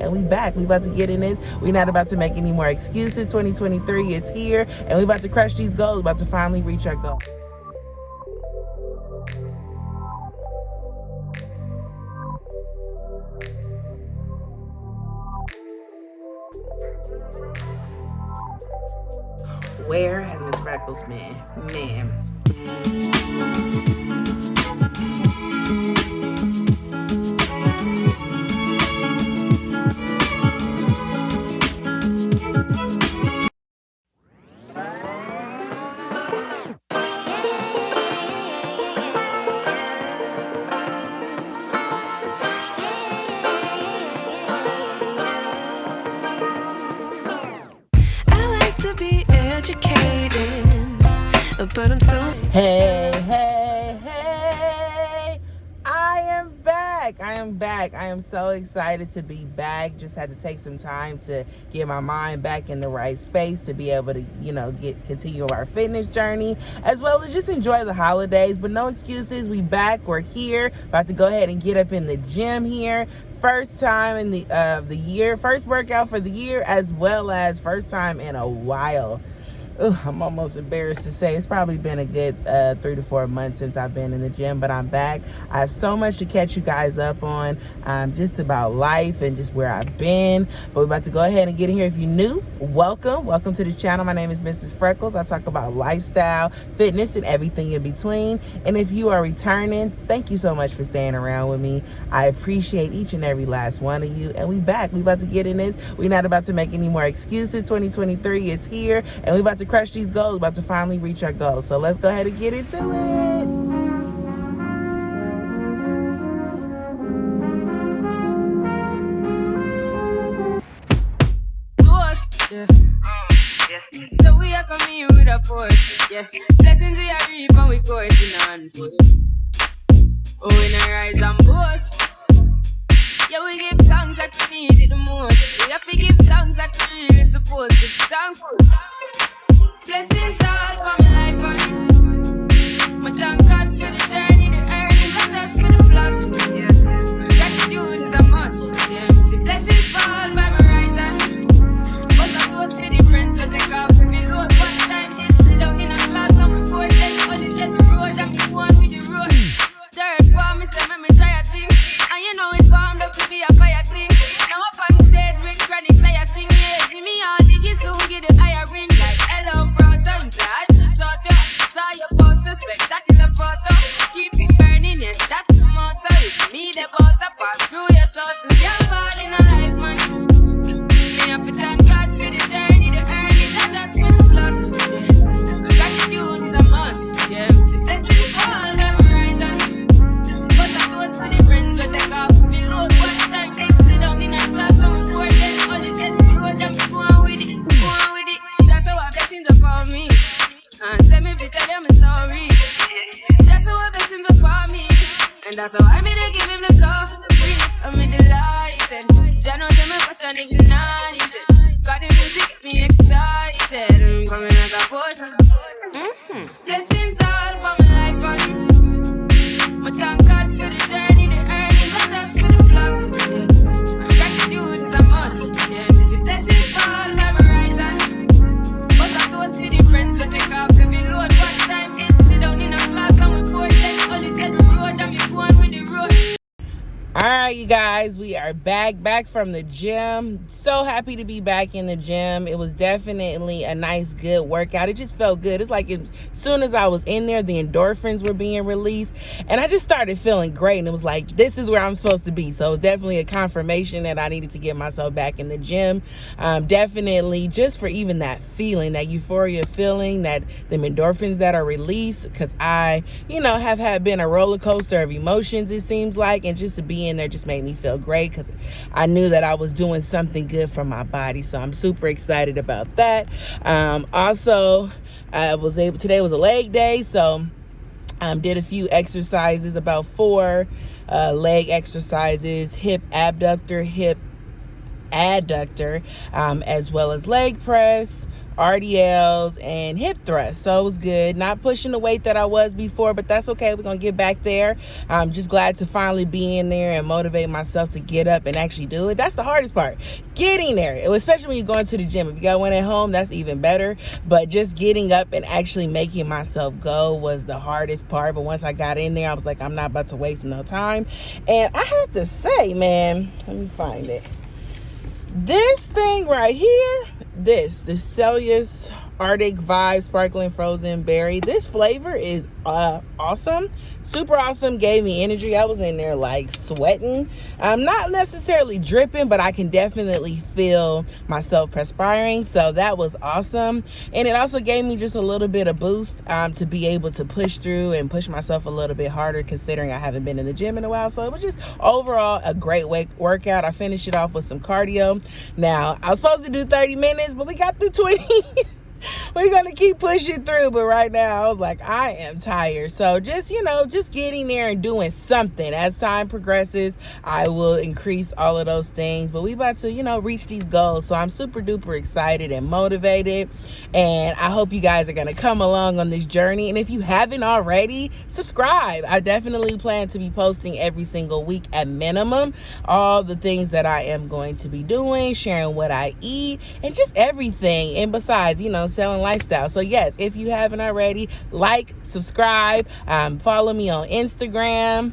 and we back. We about to get in this. We're not about to make any more excuses. 2023 is here, and we about to crush these goals. About to finally reach our goal. Where has Miss Freckles been? Man. But I'm so hey, I am back. I am so excited to be back. Just had to take some time to get my mind back in the right space to be able to, continue our fitness journey, as well as just enjoy the holidays. But no excuses. We back. We're here. About to go ahead and get up in the gym here. First time in the year, first workout for the year, as well as first time in a while. I'm almost embarrassed to say it's probably been a good 3 to 4 months since I've been in the gym, but I'm back. I have so much to catch you guys up on, just about life and just where I've been. But we're about to go ahead and get in here. If you're new, welcome to the channel. My name is Mrs. Freckles. I talk about lifestyle, fitness, and everything in between. And if you are returning, thank you so much for staying around with me. I appreciate each and every last one of you. And we back. We about to get in this. We're not about to make any more excuses. 2023 is here, and we about to crush these goals. About to finally reach our goals. So let's go ahead and get into it. yeah. So we are coming here with a force, yeah. Blessings we are reap and we coursing on foot. Oh, we not rise and boast. Yeah, we give thanks that we need it the most. We have to give thanks that we really supposed to be thankful. Blessings all for my life and my thank God for the journey, the earnings, and just for the plus. Yeah, gratitude is a must. Yeah, see blessings fall by my right hand, but I do for the friends that take off with me road. One time did sit down in a class and report, then only set the road and me go on with the road. Third for me say me try a thing, and you know it formed up to be a fire thing. Now up on stage with chronic I sing, yeah, see me all diggy soon get the higher ring like hello brother. You say I just shot ya, saw your poster, spectacular photo. Keep it burning, yes that's the motto. With me the butter pass through your shot. You're fall in a life man. Me have to thank God for the journey, the earnings, and just for the plus. Yeah, gratitude is a must. Yeah, see blessings fall by my right hand, but I do it for the friends we take off me road. One time they sit down in a class and we pour them only set the road and me go on with it, go on with it. That's how our blessings upon me, and send me to tell them a story. That's how our blessings upon me, and that's how I made to give him the glory. I'm in the light, and Jah knows that my passion ignited. Got the music get me excited. I'm coming like a poison. Blessings all for my life and my thank God for the journey, the earnings, and just for the plus. Yeah, gratitude is a must. Yeah, this is blessings fall by my right hand, but I do us for the friends we take off every load. One time did sit down in a class and we poured them only set the road and we go on with the road. All right, you guys, we are back from the gym. So happy to be back in the gym. It was definitely a nice, good workout. It just felt good. It's like as soon as I was in there, the endorphins were being released, and I just started feeling great. And it was like, this is where I'm supposed to be. So it was definitely a confirmation that I needed to get myself back in the gym. Definitely just for even that feeling, that euphoria feeling, that the endorphins that are released, because I, have been a roller coaster of emotions, it seems like, and just to be in there just made me feel great because I knew that I was doing something good for my body. So I'm super excited about that. Also, today was a leg day, so did a few exercises, about 4 leg exercises: hip abductor, hip adductor, as well as leg press, RDLs, and hip thrust. So it was good. Not pushing the weight that I was before, but that's okay. We're going to get back there. I'm just glad to finally be in there and motivate myself to get up and actually do it. That's the hardest part, getting there, especially when you're going to the gym. If you got one at home, that's even better. But just getting up and actually making myself go was the hardest part. But once I got in there, I was like, I'm not about to waste no time. And I have to say, man, let me find it. This thing right here, the Celsius Arctic Vibe Sparkling Frozen Berry, this flavor is awesome, super awesome. Gave me energy. I was in there like sweating. I'm not necessarily dripping, but I can definitely feel myself perspiring. So that was awesome. And it also gave me just a little bit of boost to be able to push through and push myself a little bit harder, considering I haven't been in the gym in a while. So it was just overall a great workout. I finished it off with some cardio. Now, I was supposed to do 30 minutes, but we got through 20. We're going to keep pushing through, but right now I was like, I am tired. So just getting there and doing something. As time progresses, I will increase all of those things, but we about to, reach these goals. So I'm super duper excited and motivated, and I hope you guys are going to come along on this journey. And if you haven't already, subscribe. I definitely plan to be posting every single week at minimum, all the things that I am going to be doing, sharing what I eat, and just everything. And besides, selling lifestyle. So yes, if you haven't already, like, subscribe, follow me on Instagram,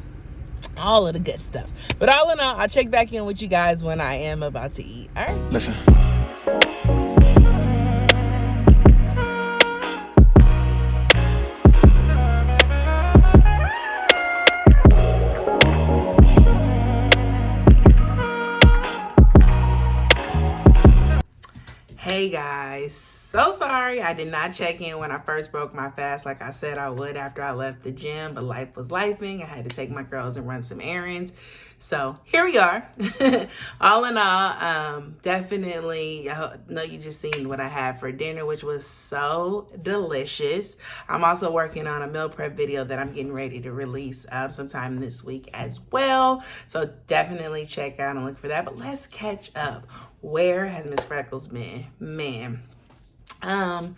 all of the good stuff. But all in all, I'll check back in with you guys when I am about to eat. All right. Listen. Hey guys, so sorry I did not check in when I first broke my fast like I said I would after I left the gym, but life was lifing. I had to take my girls and run some errands. So here we are. All in all, definitely, I know you just seen what I had for dinner, which was so delicious. I'm also working on a meal prep video that I'm getting ready to release sometime this week as well. So definitely check out and look for that. But let's catch up. Where has Miss Freckles been? Man, partly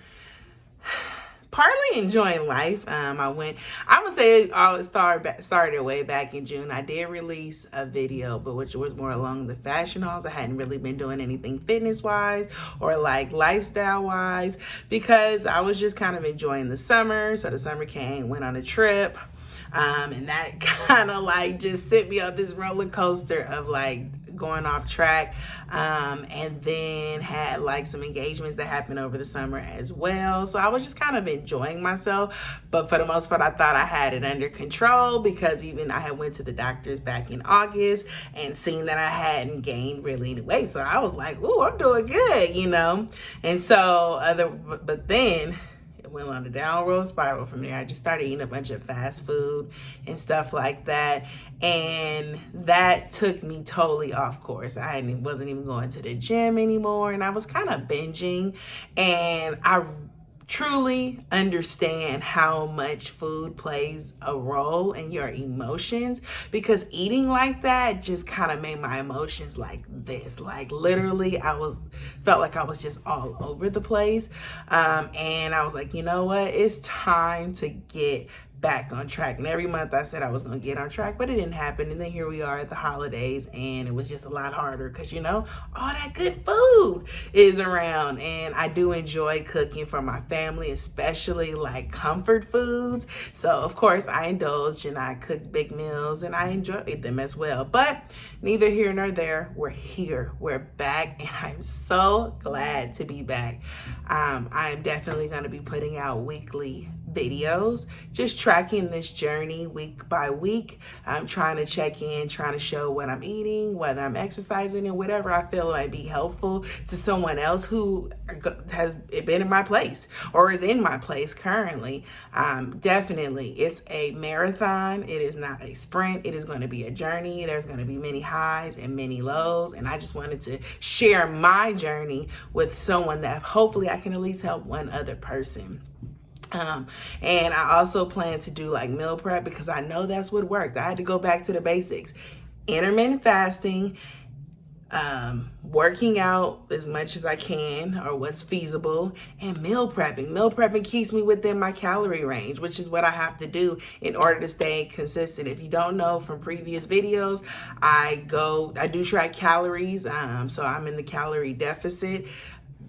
enjoying life. I'm gonna say it all started way back in June. I did release a video, but which was more along the fashion hauls. I hadn't really been doing anything fitness wise or like lifestyle wise, because I was just kind of enjoying the summer. So the summer came, went on a trip. And that kind of like just sent me on this roller coaster of like going off track, and then had like some engagements that happened over the summer as well. So I was just kind of enjoying myself, but for the most part I thought I had it under control, because even I had went to the doctors back in August and seen that I hadn't gained really any weight. So I was like, ooh, I'm doing good, and so but then it went on a downward spiral from there. I just started eating a bunch of fast food and stuff like that. And that took me totally off course. I wasn't even going to the gym anymore. And I was kind of binging. And I truly understand how much food plays a role in your emotions, because eating like that just kind of made my emotions like this. Like literally felt like I was just all over the place. And I was like, you know what? It's time to get back on track. And every month I said I was going to get on track, but it didn't happen. And then here we are at the holidays, and it was just a lot harder because, all that good food is around. And I do enjoy cooking for my family, especially like comfort foods. So of course I indulge and I cook big meals and I enjoy them as well. But neither here nor there. We're here. We're back. And I'm so glad to be back. I am definitely going to be putting out weekly videos, just tracking this journey week by week. I'm trying to check in, trying to show what I'm eating, whether I'm exercising, and whatever I feel might be helpful to someone else who has been in my place or is in my place currently. Definitely, it's a marathon. It is not a sprint. It is going to be a journey. There's going to be many highs and many lows, and I just wanted to share my journey with someone that hopefully I can at least help one other person. And I also plan to do like meal prep, because I know that's what worked. I had to go back to the basics: intermittent fasting, working out as much as I can or what's feasible, and meal prepping. Meal prepping keeps me within my calorie range, which is what I have to do in order to stay consistent. If you don't know from previous videos, I do track calories. So I'm in the calorie deficit,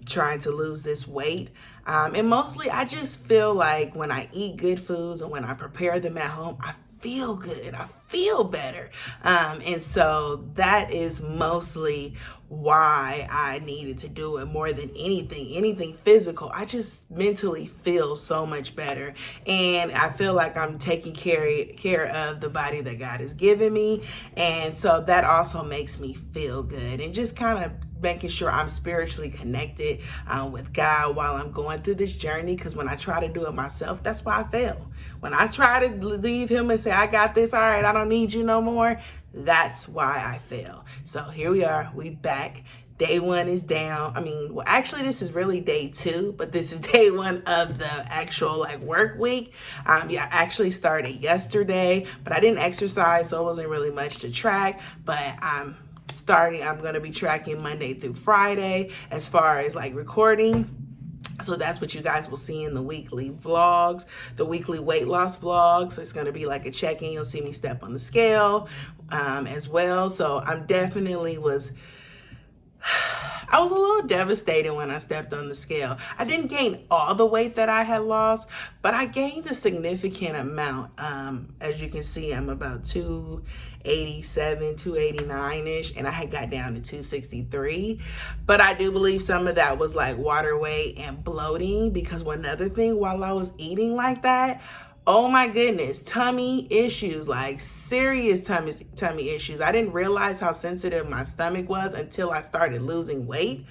trying to lose this weight. And mostly I just feel like when I eat good foods and when I prepare them at home, I feel good. I feel better. And so that is mostly why I needed to do it more than anything physical. I just mentally feel so much better. And I feel like I'm taking care of the body that God has given me. And so that also makes me feel good and just kind of making sure I'm spiritually connected with God while I'm going through this journey. Because when I try to do it myself, that's why I fail. When I try to leave him and say, I got this, all right, I don't need you no more, that's why I fail. So here we are, we back. Day one is down. Well, actually, this is really day 2, but this is day 1 of the actual work week. I actually started yesterday, but I didn't exercise, so it wasn't really much to track. But I'm going to be tracking Monday through Friday as far as recording. So that's what you guys will see in the weekly vlogs, the weekly weight loss vlogs. So it's going to be like a check-in. You'll see me step on the scale as well. So I was a little devastated when I stepped on the scale. I didn't gain all the weight that I had lost, but I gained a significant amount. As you can see, I'm about 287, 289-ish, and I had got down to 263. But I do believe some of that was water weight and bloating, because one other thing, while I was eating like that, oh my goodness, tummy issues, serious tummy issues. I didn't realize how sensitive my stomach was until I started losing weight.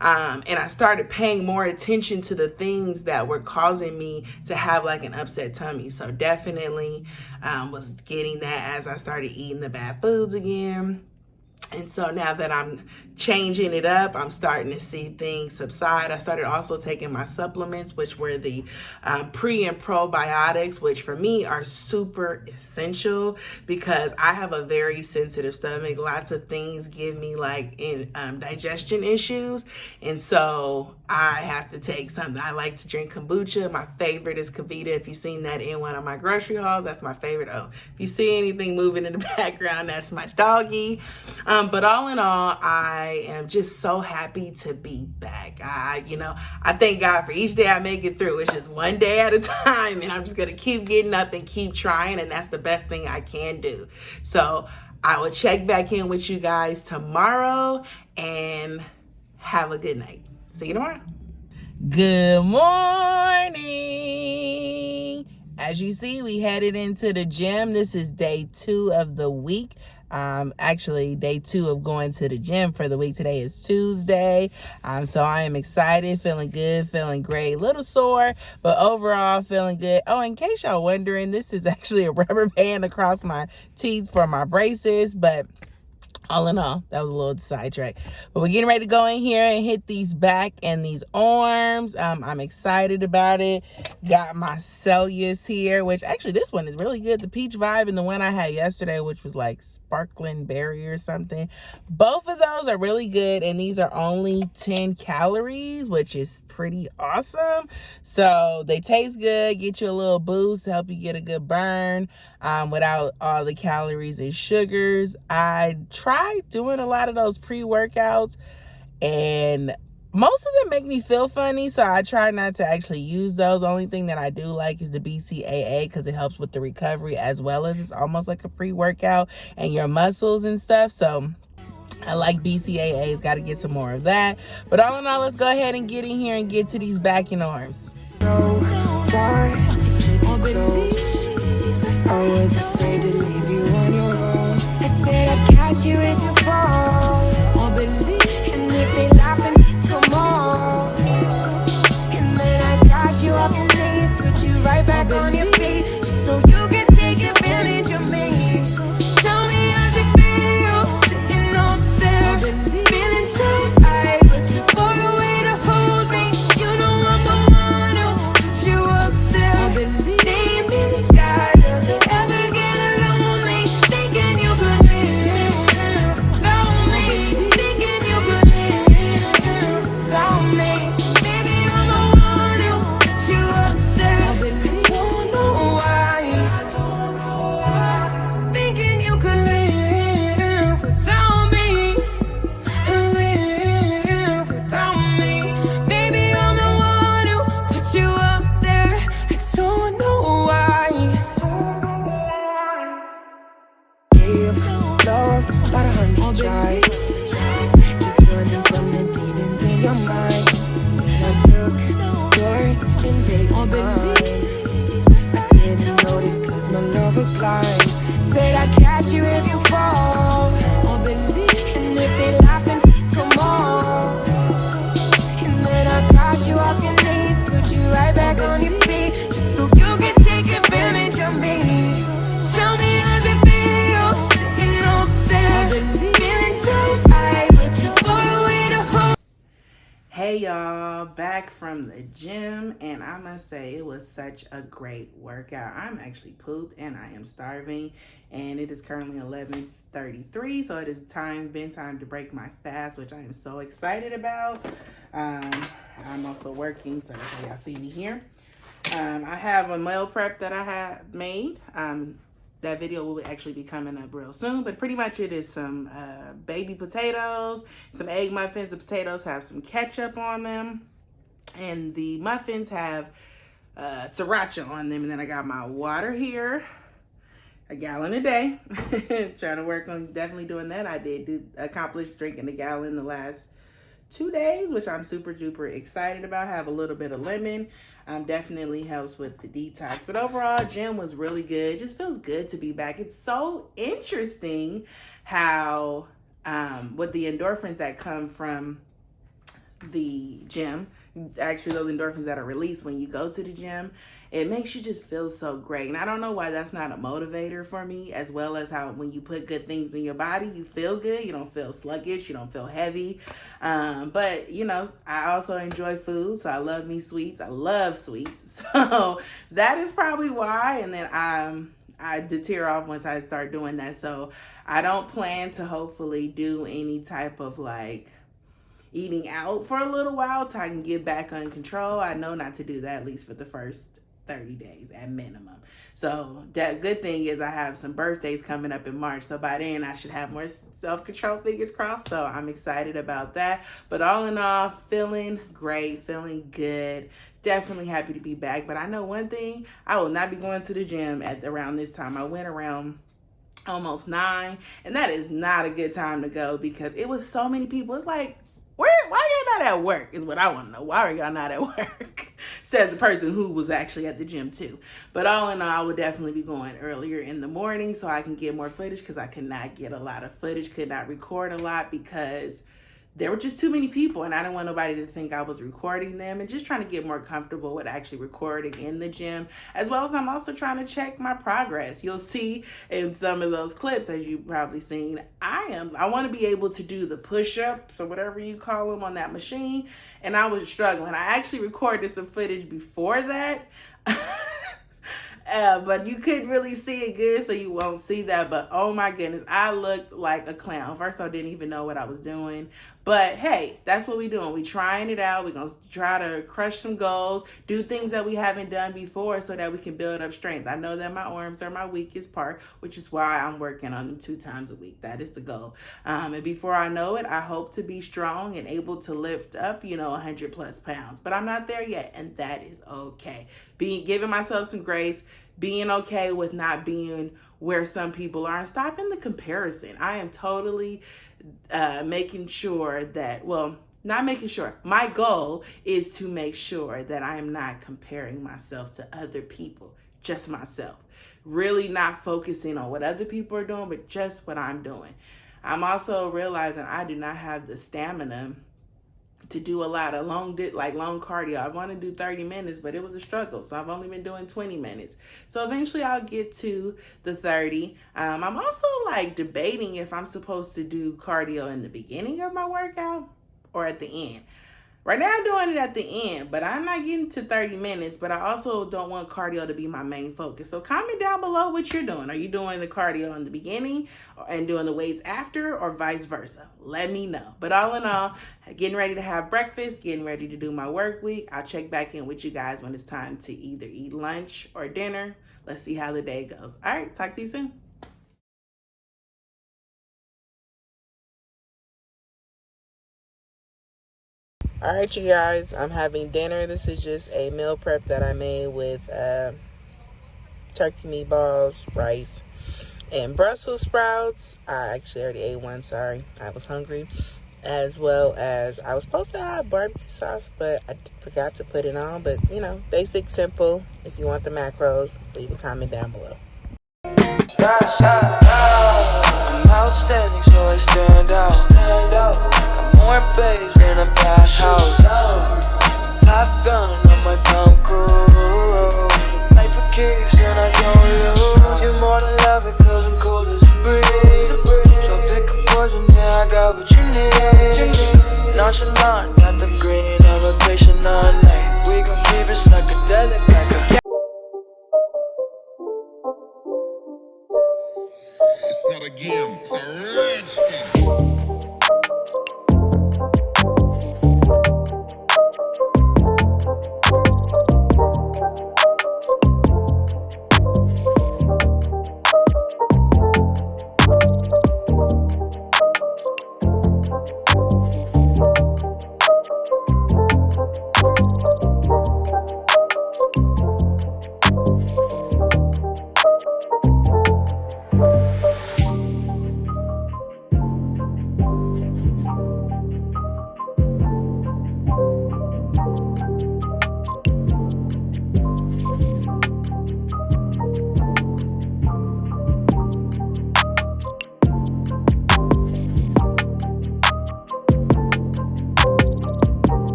And I started paying more attention to the things that were causing me to have an upset tummy. So definitely was getting that as I started eating the bad foods again. And so now that I'm changing it up, I'm starting to see things subside. I started also taking my supplements, which were the pre and probiotics, which for me are super essential because I have a very sensitive stomach. Lots of things give me digestion issues. And so I have to take something. I like to drink kombucha. My favorite is Kavita. If you've seen that in one of my grocery hauls, that's my favorite. Oh, if you see anything moving in the background, that's my doggy. But all in all, I am just so happy to be back. I thank God for each day I make it through. It's just one day at a time, and I'm just going to keep getting up and keep trying, and that's the best thing I can do. So I will check back in with you guys tomorrow, and have a good night. See you tomorrow. Good morning. As you see, we headed into the gym. This is day 2 of the week. Actually day 2 of going to the gym for the week. Today is Tuesday. So I am excited, feeling good, feeling great, a little sore, but overall feeling good. Oh, in case y'all wondering, this is actually a rubber band across my teeth for my braces, but all in all, that was a little sidetrack. But we're getting ready to go in here and hit these back and these arms. I'm excited about it. Got my Celius here, which actually this one is really good. The peach vibe, and the one I had yesterday, which was sparkling berry or something. Both of those are really good, and these are only 10 calories, which is pretty awesome. So they taste good, get you a little boost, help you get a good burn without all the calories and sugars. I tried doing a lot of those pre-workouts, and most of them make me feel funny, so I try not to actually use those. The only thing that I do like is the BCAA because it helps with the recovery, as well as it's almost like a pre-workout and your muscles and stuff. So I like BCAAs, got to get some more of that. But all in all, let's go ahead and get in here and get to these back and arms. So far to keep you close. I was afraid to leave you on your own. I said I'd catch you if you fall. And if they laugh and come on. And then I got you off your knees, put you right back on your feet, just so you can take advantage of me. Tell me how's it feel, sitting up there, feeling so high, but too far away to hold me. You know I'm the one who put you up there, name in the sky. Does it ever get lonely, thinking you could live twice. Just running from the demons in your mind. And I took yours and they were mine. I didn't notice cause my love was blind. Said I'd catch you if you fall. And if they laugh and come on. And then I got you off your knees, put you right back on your feet, just so you can take advantage of me. Tell me how's it feel, sitting up there, feeling so high, but too far away to hold. Hey y'all, back from the gym, and I must say it was such a great workout. I'm actually pooped and I am starving, and it is currently 11:33, so it is been time to break my fast, which I am so excited about. I'm also working, so that's why y'all see me here. I have a meal prep that I had made. That video will actually be coming up real soon, but pretty much it is some baby potatoes, some egg muffins. The potatoes have some ketchup on them, and the muffins have sriracha on them. And then I got my water here, a gallon a day. Trying to work on definitely doing that. I did accomplish drinking a gallon the last 2 days, which I'm super duper excited about. Have a little bit of lemon. Definitely helps with the detox. But overall, gym was really good. Just feels good to be back. It's so interesting how with the endorphins that come from the gym, actually those endorphins that are released when you go to the gym, it makes you just feel so great. And I don't know why that's not a motivator for me, as well as how when you put good things in your body, you feel good. You don't feel sluggish. You don't feel heavy. But, you know, I also enjoy food. So I love me sweets. I love sweets. So that is probably why. And then I deter off once I start doing that. So I don't plan to hopefully do any type of like eating out for a little while till I can get back on control. I know not to do that, at least for the first 30 days at minimum. So that good thing is I have some birthdays coming up in March. So by then I should have more self-control, fingers crossed. So I'm excited about that. But all in all, feeling great, feeling good. Definitely happy to be back. But I know one thing, I will not be going to the gym at around this time. I went around almost 9, and that is not a good time to go because it was so many people. It's like, why are y'all not at work is what I want to know. Why are y'all not at work? Says the person who was actually at the gym too. But all in all, I would definitely be going earlier in the morning so I can get more footage, because I could not get a lot of footage, could not record a lot because there were just too many people, and I didn't want nobody to think I was recording them, and just trying to get more comfortable with actually recording in the gym, as well as I'm also trying to check my progress. You'll see in some of those clips, as you've probably seen, I want to be able to do the push-ups or whatever you call them on that machine, and I was struggling. I actually recorded some footage before that. But you couldn't really see it good, so you won't see that. But oh my goodness, I looked like a clown. First, I didn't even know what I was doing. But hey, that's what we're doing. We're trying it out. We're going to try to crush some goals, do things that we haven't done before so that we can build up strength. I know that my arms are my weakest part, which is why I'm working on them 2 times a week. That is the goal. And before I know it, I hope to be strong and able to lift up, 100 plus pounds. But I'm not there yet, and that is okay. Giving myself some grace, being okay with not being where some people are, and stopping the comparison. I am totally making sure that, not making sure. My goal is to make sure that I am not comparing myself to other people, just myself. Really not focusing on what other people are doing, but just what I'm doing. I'm also realizing I do not have the stamina to do a lot of long cardio. I want to do 30 minutes, but it was a struggle. So I've only been doing 20 minutes. So eventually I'll get to the 30. I'm also debating if I'm supposed to do cardio in the beginning of my workout or at the end. Right now I'm doing it at the end, but I'm not getting to 30 minutes, but I also don't want cardio to be my main focus. So comment down below what you're doing. Are you doing the cardio in the beginning and doing the weights after, or vice versa? Let me know. But all in all, getting ready to have breakfast, getting ready to do my work week. I'll check back in with you guys when it's time to either eat lunch or dinner. Let's see how the day goes. All right, talk to you soon. All right, you guys, I'm having dinner. This is just a meal prep that I made with turkey meatballs, rice, and Brussels sprouts. I actually already ate one, sorry. I was hungry. As well as I was supposed to have barbecue sauce, but I forgot to put it on. But, you know, basic, simple. If you want the macros, leave a comment down below. I'm outstanding, so I stand out. Got more babes than a bathhouse. Top gun on my Tom Cruise. Life for keeps and I don't lose. You more than love it, cause I'm cold as a breeze. So pick a poison, yeah, I got what you need. Nonchalant, got the green on rotation all night. We gon' keep it psychedelic like a It's not a game, it's a rich thing.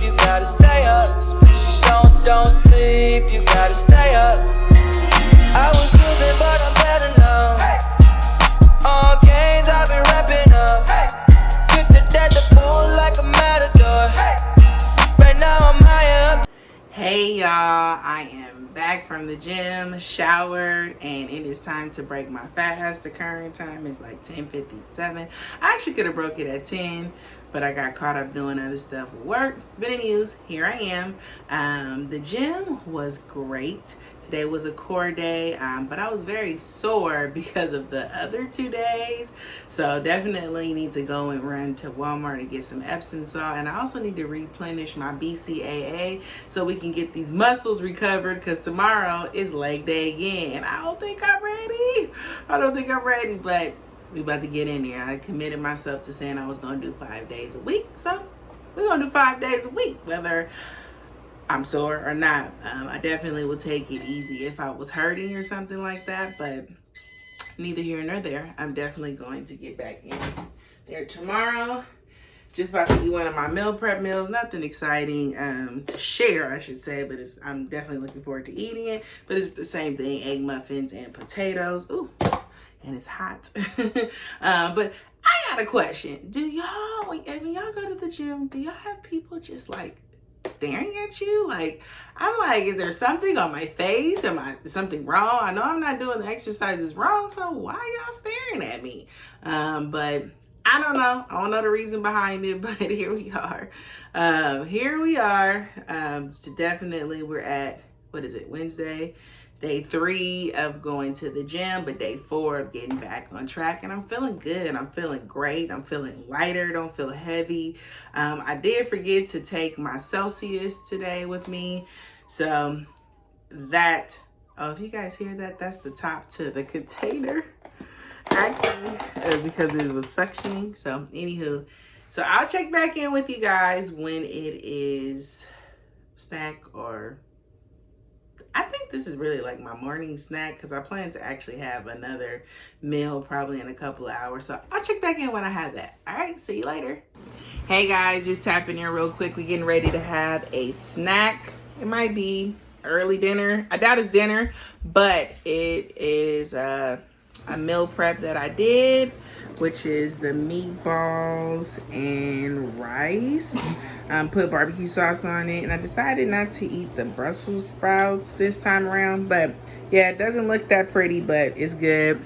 You gotta stay up. Don't sleep, you gotta stay up. I was moving, but I'm better now. All games I've been wrapping up. Took the dead to pull like a matador. Right now I'm higher up. Hey y'all, I am back from the gym, showered, and it is time to break my fast. The current time is like 10:57. I actually could have broke it at 10, but I got caught up doing other stuff at work. But anyways, here I am. The gym was great. Today was a core day, but I was very sore because of the other 2 days. So definitely need to go and run to Walmart and get some Epsom salt. And I also need to replenish my BCAA so we can get these muscles recovered, because tomorrow is leg day again. And I don't think I'm ready, but we about to get in there. I committed myself to saying I was going to do 5 days a week. So we're going to do 5 days a week, whether I'm sore or not. I definitely will take it easy if I was hurting or something like that, but neither here nor there. I'm definitely going to get back in there tomorrow. Just about to eat one of my meal prep meals. Nothing exciting to share, I should say, but I'm definitely looking forward to eating it. But it's the same thing, egg muffins and potatoes. Ooh, and it's hot. But I got a question. When y'all go to the gym, do y'all have people just like staring at you? Like, I'm like, is there something on my face? Something wrong? I know I'm not doing the exercises wrong, so why are y'all staring at me? But I don't know. I don't know the reason behind it, but here we are. Definitely we're at, what is it, Wednesday? Day 3 of going to the gym, but day 4 of getting back on track. And I'm feeling good. I'm feeling great. I'm feeling lighter. Don't feel heavy. I did forget to take my Celsius today with me. So that, if you guys hear that, that's the top to the container. Actually, because it was suctioning. So anywho, so I'll check back in with you guys when it is snack, or I think this is really like my morning snack, because I plan to actually have another meal probably in a couple of hours. So I'll check back in when I have that. All right, see you later. Hey guys, just tapping in real quick. We're getting ready to have a snack. It might be early dinner. I doubt it's dinner, but it is a meal prep that I did. which is the meatballs and rice. Put barbecue sauce on it, and I decided not to eat the Brussels sprouts this time around, but yeah, it doesn't look that pretty, but it's good.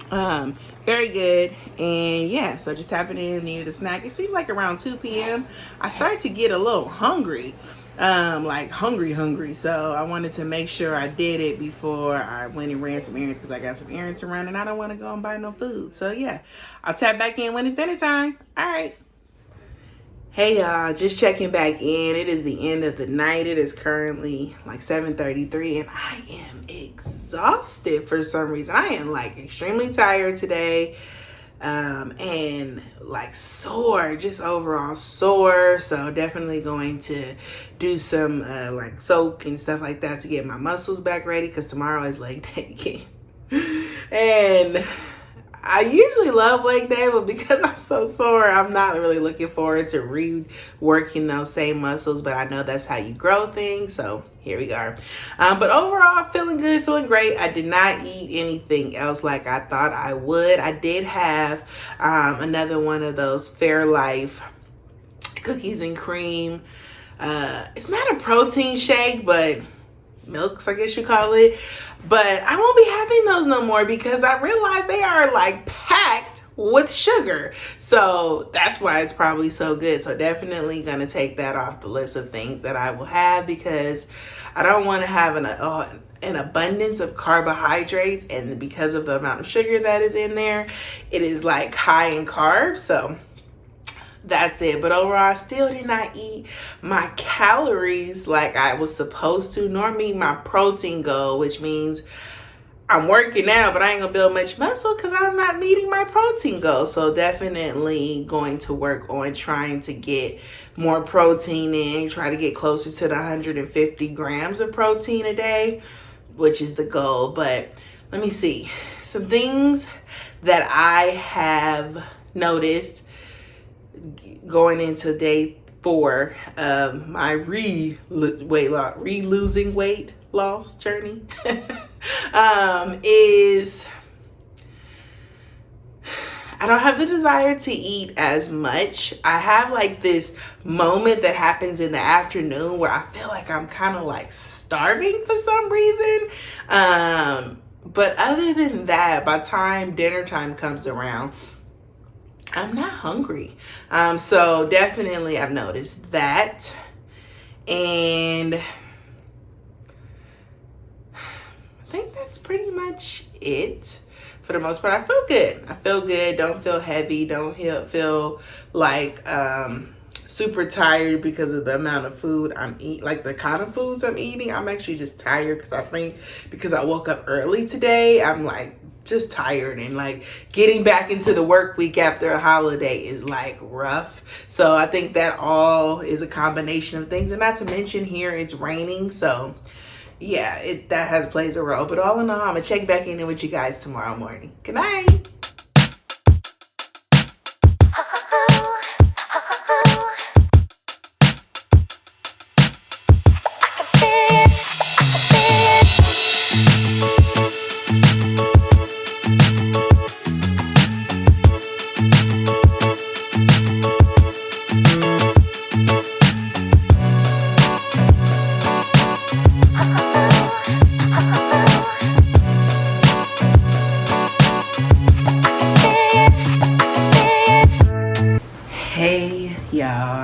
Very good. And yeah, so just tapping in, needed a snack. It seems like around 2 p.m. I started to get a little hungry, like hungry. So I wanted to make sure I did it before I went and ran some errands, because I got some errands to run and I don't want to go and buy no food. So yeah, I'll tap back in when it's dinner time. All right. Hey y'all, just checking back in. It is the end of the night. It is currently like 7:33 and I am exhausted for some reason. I am like extremely tired today, and like sore, just overall sore. So definitely going to do some like soak and stuff like that to get my muscles back ready, because tomorrow is leg day again. And I usually love leg day, but because I'm so sore, I'm not really looking forward to reworking those same muscles, but I know that's how you grow things, so here we are. But overall, feeling good, feeling great. I did not eat anything else like I thought I would. I did have another one of those Fairlife cookies and cream. It's not a protein shake, but milks, I guess you call it. But I won't be having those no more, because I realized they are like packed with sugar. So that's why it's probably so good. So definitely gonna take that off the list of things that I will have, because I don't want to have an abundance of carbohydrates, and because of the amount of sugar that is in there, it is like high in carbs. So that's it. But overall, I still did not eat my calories like I was supposed to, nor meet my protein goal, which means I'm working out, but I ain't gonna build much muscle because I'm not meeting my protein goal. So definitely going to work on trying to get more protein in, try to get closer to the 150 grams of protein a day, which is the goal. But let me see some things that I have noticed going into day 4 of my losing weight loss journey. Is I don't have the desire to eat as much. I have like this moment that happens in the afternoon where I feel like I'm kind of like starving for some reason. But other than that, by the time dinner time comes around, I'm not hungry. So definitely I've noticed that. And I think that's pretty much it for the most part. I feel good. Don't feel heavy. Don't feel like super tired because of the amount of food I'm eating, like the kind of foods I'm eating. I'm actually just tired because I think because I woke up early today, I'm like just tired, and like getting back into the work week after a holiday is like rough. So I think that all is a combination of things, and not to mention here it's raining, so yeah, that plays a role. But all in all, I'm gonna check back in with you guys tomorrow morning. Good night.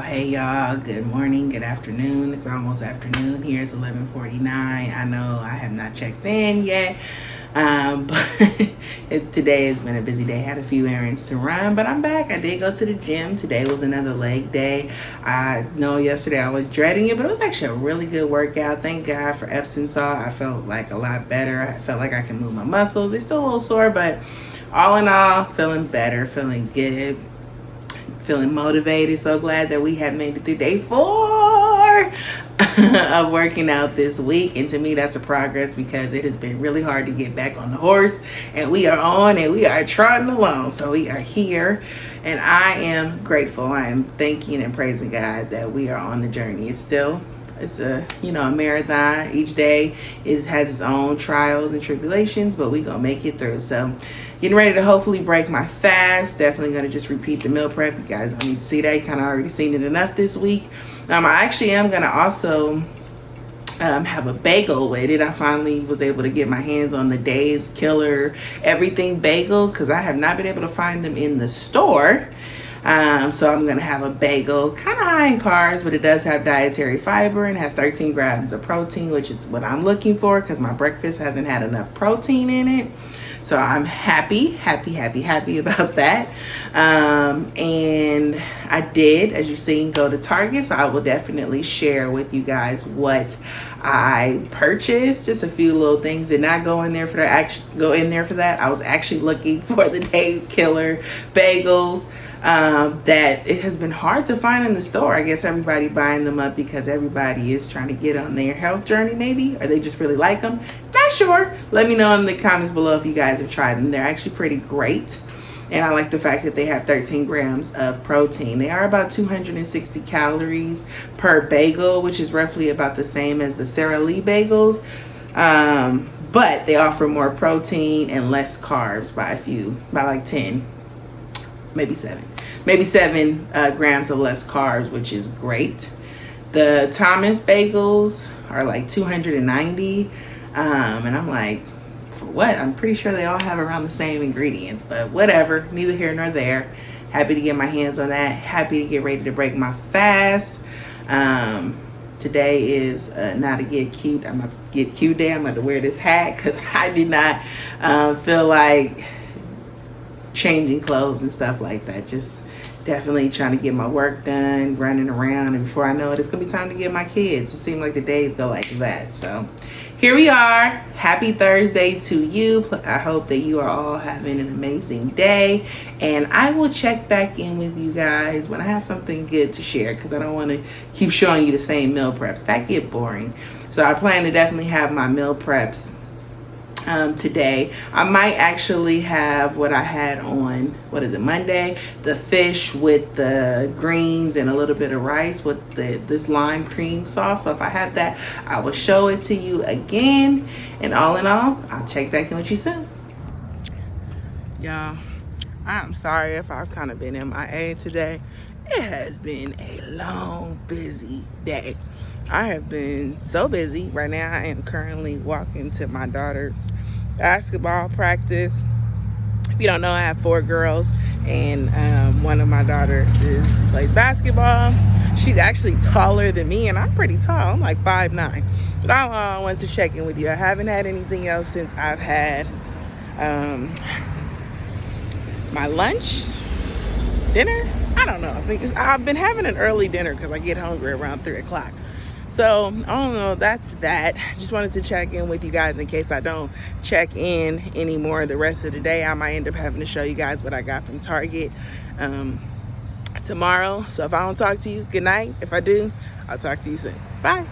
Hey y'all, good morning, good afternoon. It's almost afternoon here. It's 11:49. I know I have not checked in yet, but today has been a busy day. Had a few errands to run, but I'm back. I did go to the gym. Today was another leg day. I know yesterday I was dreading it, but it was actually a really good workout. Thank God for Epsom salt. I felt like a lot better. I felt like I can move my muscles. It's still a little sore, but all in all, feeling better, feeling good, feeling motivated. So glad that we have made it through day 4 of working out this week. And to me, that's a progress, because it has been really hard to get back on the horse, and we are on and we are trotting along. So we are here, and I am grateful. I am thanking and praising God that we are on the journey. It's still It's a, you know, a marathon. Each day has its own trials and tribulations, but we gonna make it through. So getting ready to hopefully break my fast. Definitely gonna just repeat the meal prep. You guys don't need to see that. You kind of already seen it enough this week. I actually am gonna also have a bagel with it. I finally was able to get my hands on the Dave's Killer Everything bagels because I have not been able to find them in the store. So I'm gonna have a bagel, kind of high in carbs, but it does have dietary fiber and has 13 grams of protein, which is what I'm looking for because my breakfast hasn't had enough protein in it. So I'm happy about that. And I did, as you've seen, go to Target. So I will definitely share with you guys what I purchased. Just a few little things. Did not go in there for that. I was actually looking for the Dave's Killer bagels. That it has been hard to find in the store. I guess everybody buying them up because everybody is trying to get on their health journey, maybe, or they just really like them. Not sure. Let me know in the comments below if you guys have tried them. They're actually pretty great. And I like the fact that they have 13 grams of protein. They are about 260 calories per bagel, which is roughly about the same as the Sara Lee bagels. But they offer more protein and less carbs by like 10, maybe 7 grams of less carbs, which is great. The Thomas bagels are like 290, and I'm like, for what? I'm pretty sure they all have around the same ingredients, but whatever, neither here nor there. Happy to get my hands on that. Happy to get ready to break my fast. Today is not a get cute day. I'm going to wear this hat because I did not feel like changing clothes and stuff like that. Just definitely trying to get my work done, running around, and before I know it, it's gonna be time to get my kids. It seems like the days go like that. So here we are. Happy Thursday to you. I hope that you are all having an amazing day, and I will check back in with you guys when I have something good to share, because I don't want to keep showing you the same meal preps. That get boring. So I plan to definitely have my meal preps today. I might actually have what I had on, Monday, the fish with the greens and a little bit of rice with this lime cream sauce. So if I have that, I will show it to you again. And all in all, I'll check back in with you soon. Y'all, I'm sorry if I've kind of been MIA today. It has been a long, busy day. I have been so busy. Right now, I am currently walking to my daughter's basketball practice. If you don't know, I have 4 girls, and one of my daughters plays basketball. She's actually taller than me, and I'm pretty tall. I'm like 5'9". But I wanted to check in with you. I haven't had anything else since I've had my lunch, dinner. I don't know. I've been having an early dinner because I get hungry around 3 o'clock. So, I don't know, that's that. Just wanted to check in with you guys in case I don't check in anymore the rest of the day. I might end up having to show you guys what I got from Target tomorrow. So if I don't talk to you, good night. If I do, I'll talk to you soon. Bye.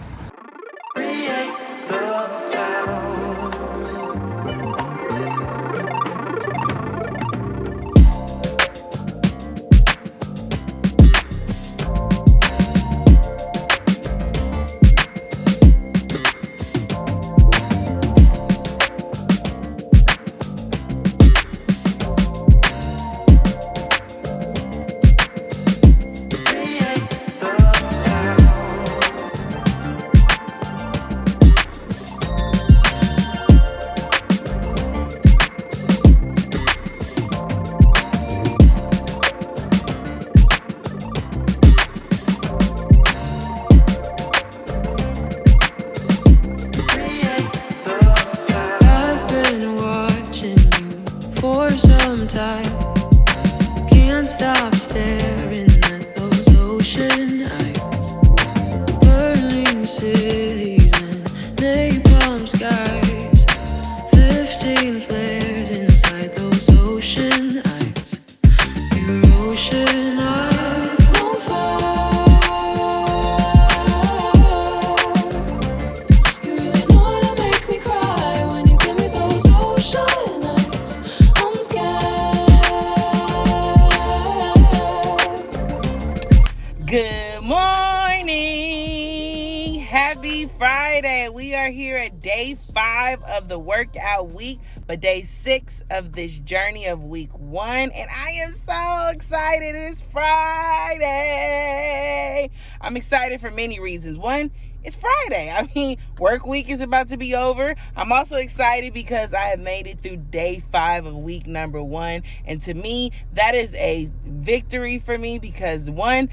Can't stop staring at those ocean eyes, burning cities and napalm skies, 15 flares inside those ocean eyes. Your ocean eyes on fire. You really know how to make me cry when you give me those ocean eyes. I'm scared. Good morning. Happy Friday. We are here at day 5 of the workout week, but day 6 of this journey of week 1. And I am so excited. It's Friday. I'm excited for many reasons. One, it's Friday. I mean, work week is about to be over. I'm also excited because I have made it through day 5 of week number 1. And to me, that is a victory for me because one,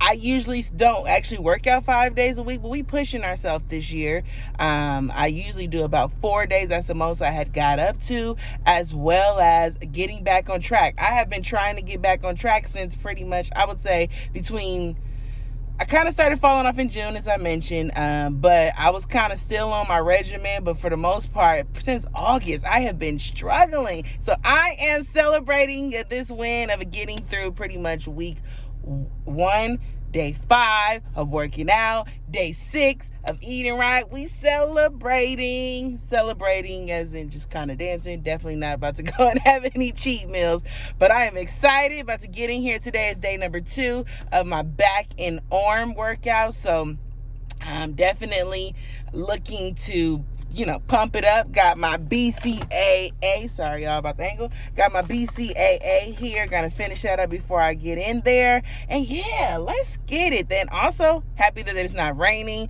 I usually don't actually work out 5 days a week, but we pushing ourselves this year. I usually do about 4 days. That's the most I had got up to, as well as getting back on track. I have been trying to get back on track since pretty much, I would say, I kind of started falling off in June, as I mentioned, but I was kind of still on my regimen. But for the most part, since August, I have been struggling. So I am celebrating this win of getting through pretty much week 1, day 5 of working out, day 6 of eating right. We celebrating as in just kind of dancing. Definitely not about to go and have any cheat meals, but I am excited about to get in here. Today is day number 2 of my back and arm workout, so I'm definitely looking to pump it up. Got my BCAA. Sorry, y'all, about the angle. Got my BCAA here. Gonna finish that up before I get in there. And yeah, let's get it. Then also, happy that it's not raining.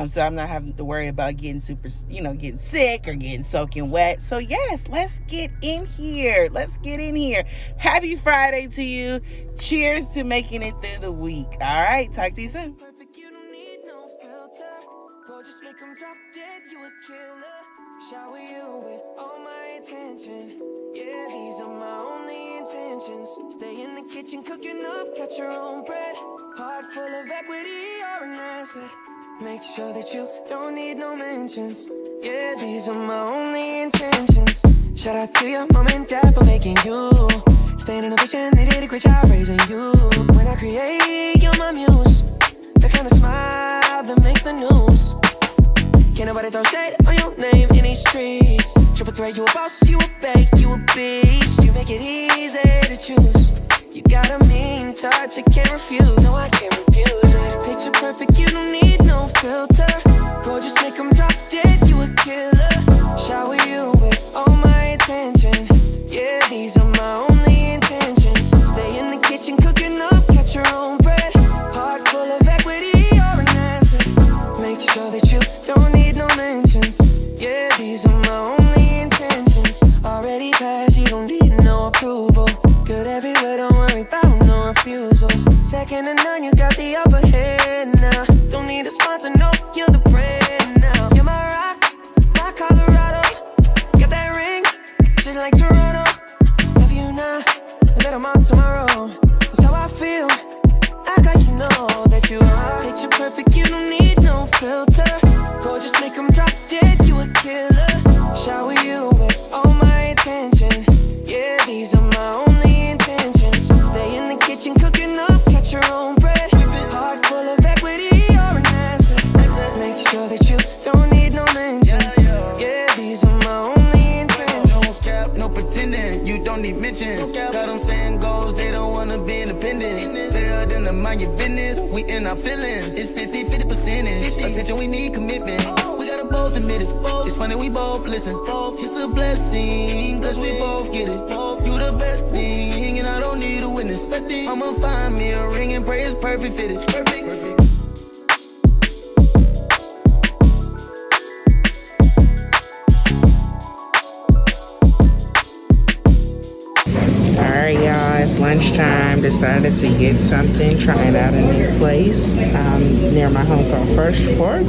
So I'm not having to worry about getting getting sick or getting soaking wet. So yes, let's get in here. Happy Friday to you. Cheers to making it through the week. All right, talk to you soon. Just make them drop dead, you a killer. Shower you with all my attention. Yeah, these are my only intentions. Stay in the kitchen cooking up, got your own bread. Heart full of equity, you're an asset. Make sure that you don't need no mentions. Yeah, these are my only intentions. Shout out to your mom and dad for making you. Staying in a vision, they did a great job raising you. When I create, you're my muse. The kind of smile that makes the news. Can't nobody throw shade on your name in these streets. Triple threat, you a boss, you a bank, you a beast. You make it easy to choose. You got a mean touch, I can't refuse. No, I can't refuse it. Picture perfect, you don't need no filter. Gorgeous, make them drop dead, you a killer. Shower you with all my attention. Yeah, these are my only intentions. Stay in the kitchen cooking up, catch your own bread. Heart full of equity, you're an asset. Make sure that you don't need no mentions. Yeah, these are my only intentions. Already passed, you don't need no approval. Good everywhere, don't worry about no refusal. Second to none, you got the upper hand now. Don't need a sponsor, no, you're the brand now. You're my rock, my Colorado. Got that ring, just like Toronto. Love you now, let them on tomorrow. That's how I feel, act like you know that you are. Picture perfect, you don't need no filter. Just make them drop dead, you a killer. Shower you with all my attention. Yeah, these are my only intentions. Stay in the kitchen cooking up, catch your own bread. Heart full of equity, you're an asset. Make sure that you don't need no mentions. Yeah, these are my only intentions. No cap, no pretending, you don't need mentions. Got them saying goals, they don't wanna be independent. Tell them to mind your business, we in our feelings. It's 50% percentage. Attention, we need commitment. We gotta both admit it. It's funny, we both listen. It's a blessing, cause we both get it. You the best thing, and I don't need a witness. I'ma find me a ring and pray it's perfect fitted. Perfect. Alright, y'all, it's lunchtime. Decided to get something, trying out a new place near my home called Fresh Pork.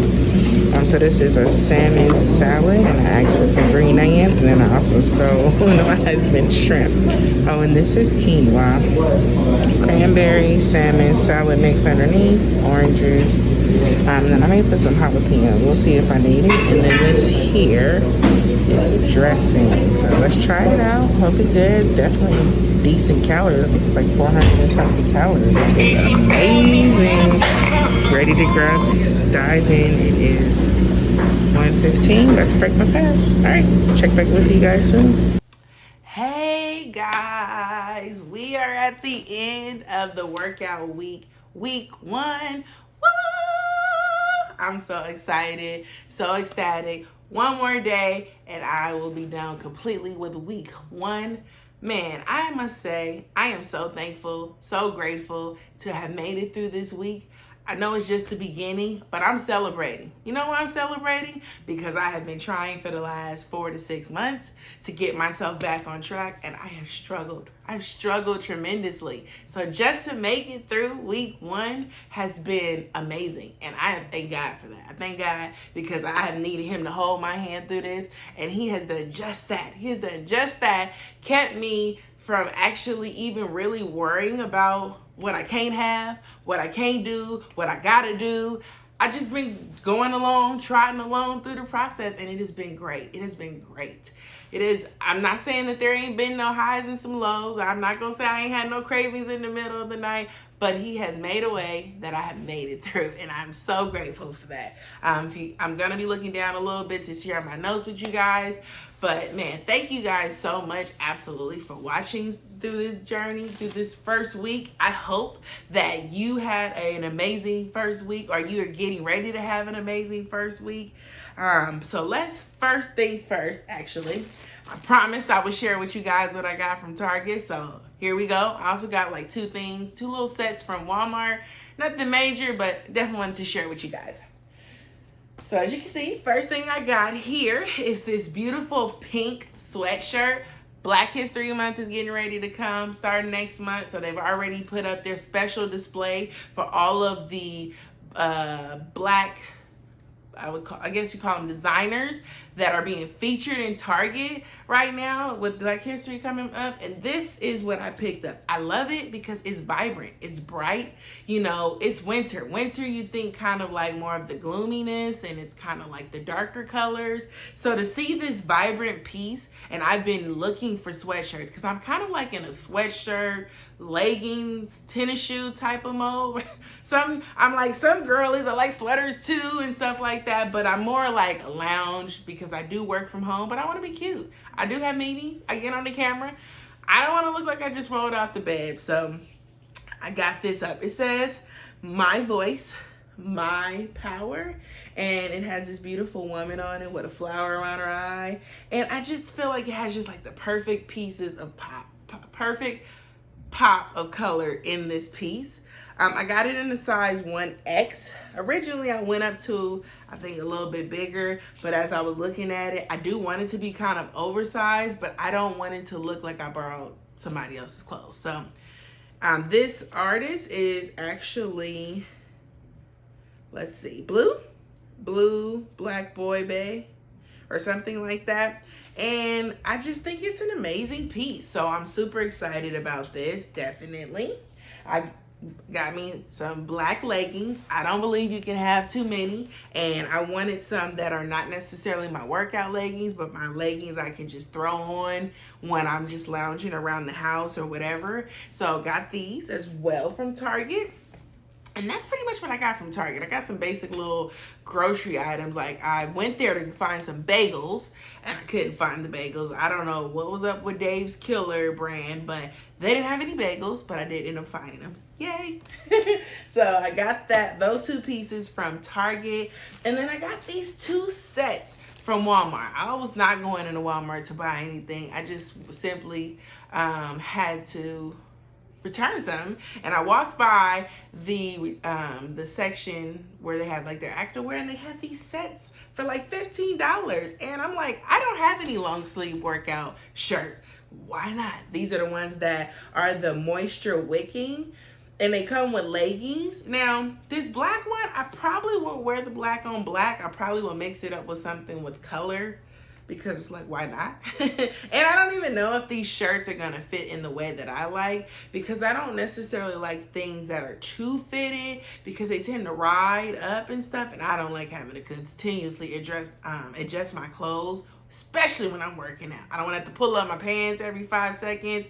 So this is a salmon salad, and I asked for some green onions, and then I also stole one of my husband's shrimp. Oh, and this is quinoa, cranberry, salmon, salad mix underneath, oranges, and then I may put some jalapeno. We'll see if I need it. And then this here is dressing. So let's try it out. Hope it's good. Definitely decent calories. It's like 400 and something calories. It's amazing. Ready to dive in. It is 1:15. Let's break my fast. All right, check back with you guys soon. Hey guys, we are at the end of the workout week 1. Woo! I'm so excited, so ecstatic. One more day and I will be done completely with week 1. Man, I must say, I am so thankful, so grateful to have made it through this week. I know it's just the beginning, but I'm celebrating. You know why I'm celebrating? Because I have been trying for the last 4 to 6 months to get myself back on track, and I have struggled. I've struggled tremendously. So just to make it through week 1 has been amazing, and I thank God for that. I thank God because I have needed him to hold my hand through this, and he has done just that. He has done just that, kept me from actually even really worrying about what I can't have, what I can't do, what I gotta do. I just been going along, trotting along through the process, and it has been great. It has been great. It is, I'm not saying that there ain't been no highs and some lows. I'm not gonna say I ain't had no cravings in the middle of the night, but he has made a way that I have made it through, and I'm so grateful for that. I'm gonna be looking down a little bit to share my notes with you guys, but man, thank you guys so much, absolutely, for watching through this journey, through this first week. I hope that you had an amazing first week, or you are getting ready to have an amazing first week. So let's, first things first, actually. I promised I would share with you guys what I got from Target, so here we go. I also got like 2 little sets from Walmart. Nothing major, but definitely wanted to share with you guys. So as you can see, first thing I got here is this beautiful pink sweatshirt. Black History Month is getting ready to come, starting next month. So they've already put up their special display for all of the black, I guess you call them designers, that are being featured in Target right now with Black History coming up. And this is what I picked up. I love it because it's vibrant, it's bright. You know, it's winter. Winter, you think kind of like more of the gloominess, and it's kind of like the darker colors. So to see this vibrant piece, and I've been looking for sweatshirts because I'm kind of like in a sweatshirt, leggings, tennis shoe type of mode. I'm like some girlies, I like sweaters too and stuff like that, but I'm more like a lounge because I do work from home, but I want to be cute. I do have meetings. I get on the camera. I don't want to look like I just rolled out the bed. So I got this up. It says, "My voice, my power." And it has this beautiful woman on it with a flower around her eye. And I just feel like it has just like the perfect pieces of perfect pop of color in this piece. I got it in the size 1X. Originally, I went up to, I think, a little bit bigger, but as I was looking at it, I do want it to be kind of oversized, but I don't want it to look like I borrowed somebody else's clothes. So this artist is actually, let's see, Blue Black Boy Bay or something like that. And I just think it's an amazing piece. So I'm super excited about this, definitely. I got me some black leggings. I don't believe you can have too many. And I wanted some that are not necessarily my workout leggings, but my leggings I can just throw on when I'm just lounging around the house or whatever. So got these as well from Target. And that's pretty much what I got from Target. I got some basic little grocery items. Like I went there to find some bagels and I couldn't find the bagels. I don't know what was up with Dave's Killer brand, but they didn't have any bagels, but I did end up finding them. Yay. So I got those 2 pieces from Target. And then I got these 2 sets from Walmart. I was not going into Walmart to buy anything. I just simply had to return some, and I walked by the section where they had like their activewear, and they had these sets for like $15, and I'm like, I don't have any long sleeve workout shirts. Why not? These are the ones that are the moisture wicking, and they come with leggings. Now this black one, I probably won't wear the black on black. I probably will mix it up with something with color, because it's like, why not? And I don't even know if these shirts are gonna fit in the way that I like, because I don't necessarily like things that are too fitted, because they tend to ride up and stuff, and I don't like having to continuously adjust my clothes, especially when I'm working out. I don't want to have to pull up my pants every 5 seconds.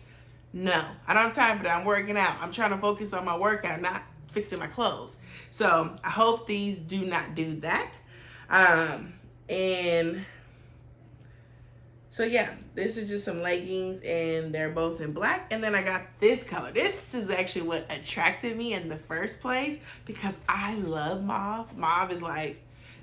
No, I don't have time for that. I'm working out. I'm trying to focus on my workout, not fixing my clothes. So I hope these do not do that. And So yeah, this is just some leggings and they're both in black. And then I got this color. This is actually what attracted me in the first place because I love mauve. Mauve is like,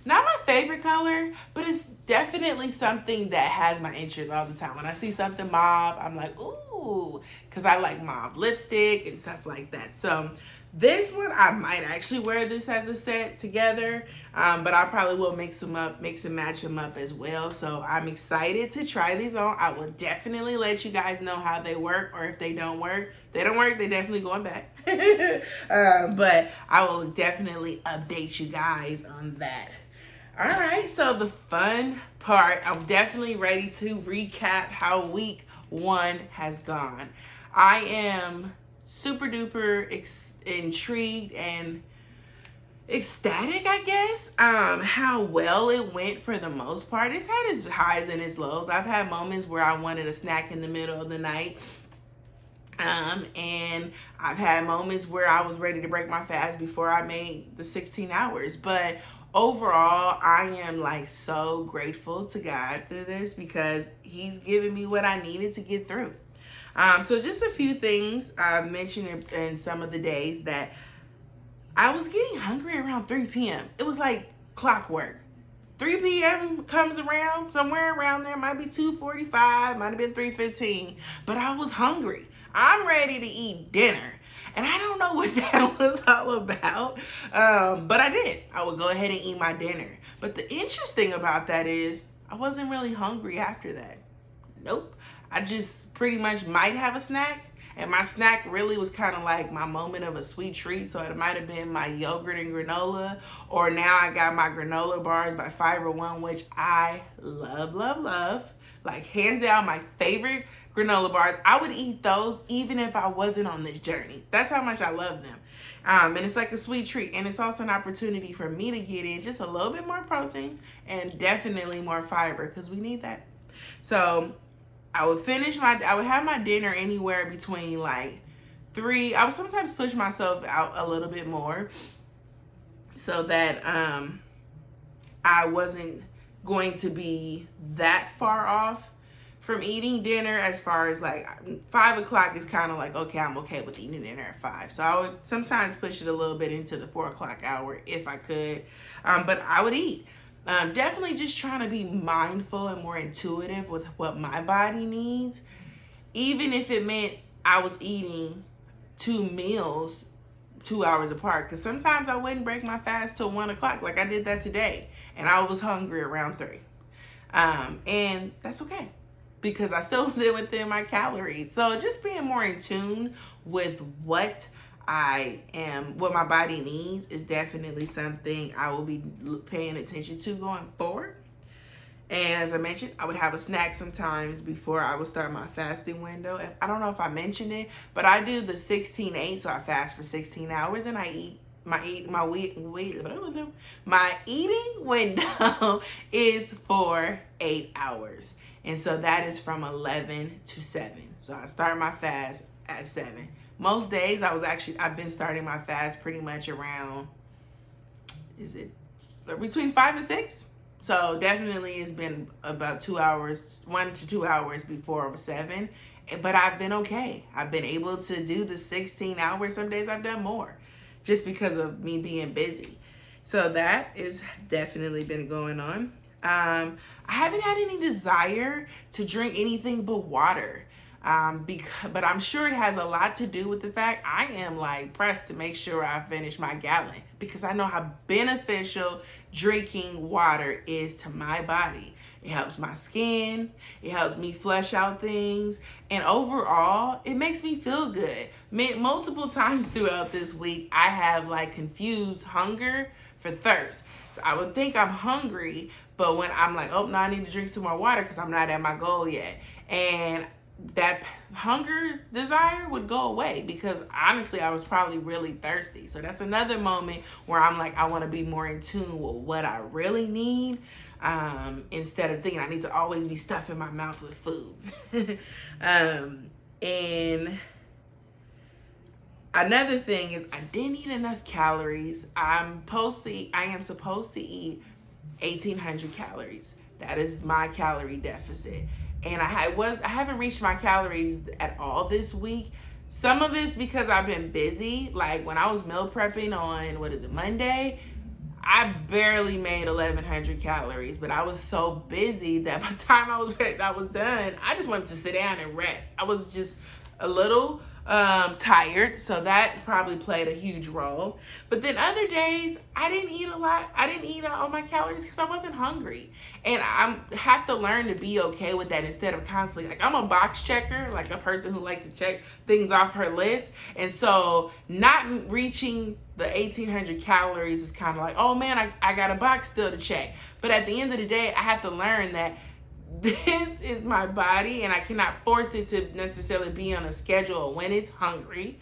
not my favorite color, but it's definitely something that has my interest all the time. When I see something mauve, I'm like, ooh, because I like mauve lipstick and stuff like that. So this one, I might actually wear this as a set together, but I probably will mix them up, mix and match them up as well. So I'm excited to try these on. I will definitely let you guys know how they work, or if they don't work. If they don't work, they're definitely going back. But I will definitely update you guys on that. All right, so the fun part, I'm definitely ready to recap how week 1 has gone. I am super duper intrigued and ecstatic, I guess, how well it went for the most part. It's had its highs and its lows. I've had moments where I wanted a snack in the middle of the night. And I've had moments where I was ready to break my fast before I made the 16 hours. But overall, I am like so grateful to God through this because he's given me what I needed to get through. So just a few things I mentioned in some of the days that I was getting hungry around 3 p.m. It was like clockwork. 3 p.m. comes around, somewhere around there, might be 2:45, might have been 3:15, but I was hungry. I'm ready to eat dinner. And I don't know what that was all about, but I did. I would go ahead and eat my dinner. But the interesting about that is I wasn't really hungry after that. Nope. I just pretty much might have a snack. And my snack really was kind of like my moment of a sweet treat. So it might have been my yogurt and granola. Or now I got my granola bars by Fiber One, which I love, love, love. Like hands down my favorite granola bars. I would eat those even if I wasn't on this journey. That's how much I love them. And it's like a sweet treat. And it's also an opportunity for me to get in just a little bit more protein and definitely more fiber because we need that. So I would have my dinner anywhere between like 3. I would sometimes push myself out a little bit more so that I wasn't going to be that far off from eating dinner. As far as like 5 o'clock is kind of like, okay, I'm okay with eating dinner at 5. So I would sometimes push it a little bit into the 4 o'clock hour if I could. But I would eat. Definitely just trying to be mindful and more intuitive with what my body needs. Even if it meant I was eating 2 meals 2 hours apart. Because sometimes I wouldn't break my fast till 1 o'clock. Like I did that today. And I was hungry around 3. And that's okay. Because I still was within my calories. So just being more in tune with what my body needs is definitely something I will be paying attention to going forward. And as I mentioned, I would have a snack sometimes before I would start my fasting window. And I don't know if I mentioned it, but I do the 16-8, so I fast for 16 hours and I eat my eating window is for 8 hours. And so that is from 11 to 7. So I start my fast at 7. Most days I've been starting my fast pretty much around, between 5 and 6? So definitely it's been about 2 hours, 1 to 2 hours before 7. But I've been okay. I've been able to do the 16 hours. Some days I've done more just because of me being busy. So that is definitely been going on. I haven't had any desire to drink anything but water. But I'm sure it has a lot to do with the fact I am like pressed to make sure I finish my gallon because I know how beneficial drinking water is to my body. It helps my skin, it helps me flush out things, and overall, it makes me feel good. Multiple times throughout this week, I have like confused hunger for thirst. So I would think I'm hungry, but when I'm like, oh, no, I need to drink some more water because I'm not at my goal yet. And that hunger desire would go away because honestly I was probably really thirsty. So that's another moment where I'm like, I want to be more in tune with what I really need, instead of thinking I need to always be stuffing my mouth with food. And another thing is I didn't eat enough calories. I am supposed to eat 1,800 calories. That is my calorie deficit. and I haven't reached my calories at all this week. Some of it's because I've been busy. Like when I was meal prepping on Monday, I barely made 1,100 calories, but I was so busy that by the time I was done, I just wanted to sit down and rest. I was just a little tired, so that probably played a huge role. But then other days, I didn't eat a lot. I didn't eat all my calories because I wasn't hungry. And I have to learn to be okay with that instead of constantly, like, I'm a box checker, like a person who likes to check things off her list. And so not reaching the 1,800 calories is kind of like, oh man, I got a box still to check. But at the end of the day, I have to learn that this is my body and I cannot force it to necessarily be on a schedule when it's hungry.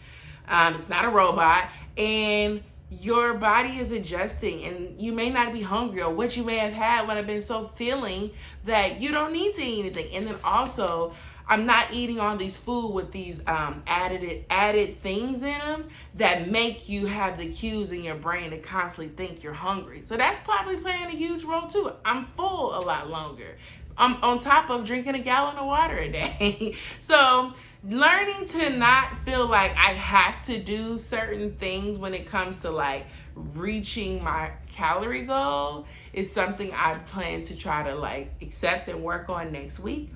It's not a robot, and your body is adjusting, and you may not be hungry, or what you may have had when I've been so feeling that you don't need to eat anything. And then also, I'm not eating all these food with these added things in them that make you have the cues in your brain to constantly think you're hungry. So that's probably playing a huge role too. I'm full a lot longer. I'm on top of drinking a gallon of water a day. So learning to not feel like I have to do certain things when it comes to like reaching my calorie goal is something I plan to try to like accept and work on next week.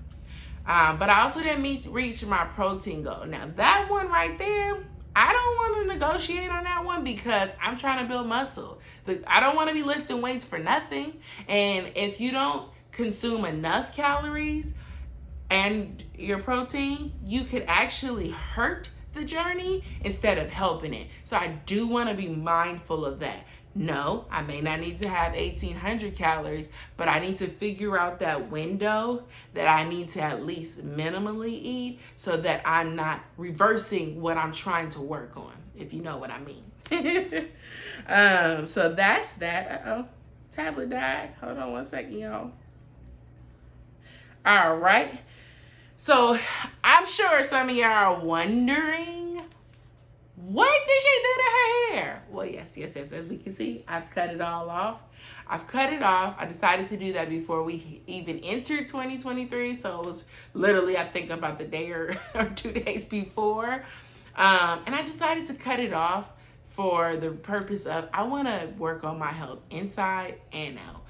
But I also didn't reach my protein goal. Now that one right there, I don't want to negotiate on that one because I'm trying to build muscle. I don't want to be lifting weights for nothing. And if you don't consume enough calories and your protein, you could actually hurt the journey instead of helping it. So I do want to be mindful of that. No, I may not need to have 1,800 calories, but I need to figure out that window that I need to at least minimally eat so that I'm not reversing what I'm trying to work on, if you know what I mean. So that's that. Uh-oh, tablet died. Hold on one second, y'all. All right. So I'm sure some of y'all are wondering, what did she do to her hair? Well, yes. As we can see, I've cut it all off. I decided to do that before we even entered 2023. So it was literally, I think, about the day or 2 days before. And I decided to cut it off for the purpose of, I want to work on my health inside and out.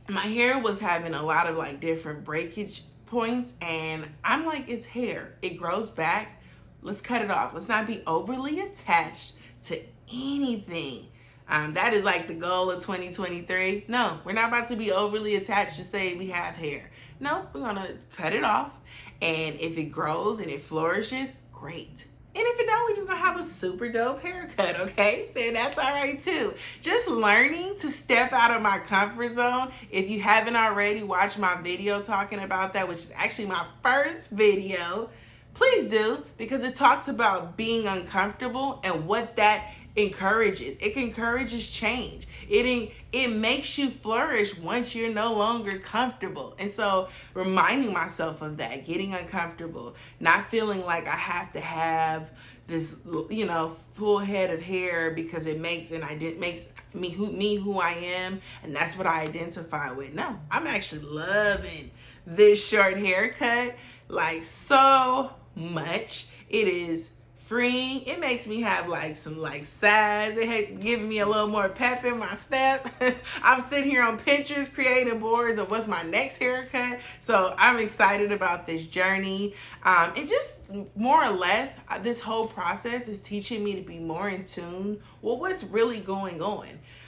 My hair was having a lot of like different breakage points, and I'm like, it's hair. It grows back. Let's cut it off. Let's not be overly attached to anything. That is like the goal of 2023. No, we're not about to be overly attached to say we have hair. No, we're going to cut it off. And if it grows and it flourishes, great. And if it don't, we just gonna have a super dope haircut, okay? Then that's all right too. Just learning to step out of my comfort zone. If you haven't already watched my video talking about that, which is actually my first video, please do, because it talks about being uncomfortable and what that encourages. It encourages change. It makes you flourish once you're no longer comfortable. And so reminding myself of that, getting uncomfortable, not feeling like I have to have this, full head of hair because it makes me who I am, and that's what I identify with. No, I'm actually loving this short haircut like so much. It is freeing. It makes me have like some like size. It giving me a little more pep in my step. I'm sitting here on Pinterest creating boards of what's my next haircut. So I'm excited about this journey. And just more or less, this whole process is teaching me to be more in tune with what's really going on.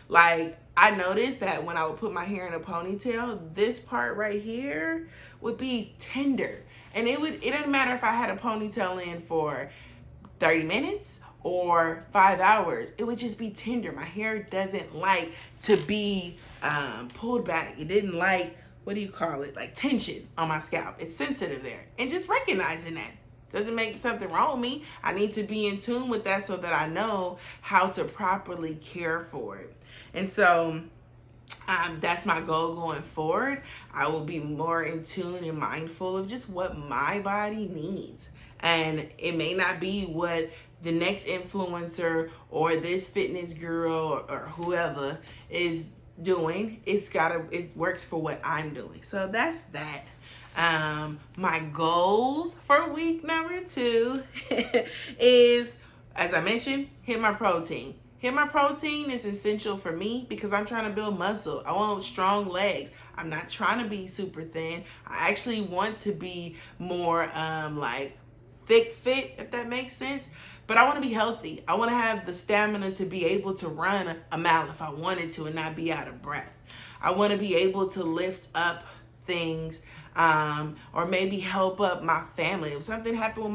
Like, I noticed that when I would put my hair in a ponytail, this part right here would be tender. And it doesn't matter if I had a ponytail in for 30 minutes or 5 hours, it would just be tender. My hair doesn't like to be pulled back. It didn't like, like tension on my scalp. It's sensitive there. And just recognizing that doesn't make something wrong with me. I need to be in tune with that so that I know how to properly care for it. And so that's my goal going forward. I will be more in tune and mindful of just what my body needs. And it may not be what the next influencer or this fitness girl or whoever is doing. It works for what I'm doing. So that's that. My goals for week number 2 is, as I mentioned, hit my protein. Hit my protein is essential for me because I'm trying to build muscle. I want strong legs. I'm not trying to be super thin. I actually want to be more like thick fit, if that makes sense. But I want to be healthy. I want to have the stamina to be able to run a mile if I wanted to and not be out of breath. I want to be able to lift up things, or maybe help up my family. If something happened with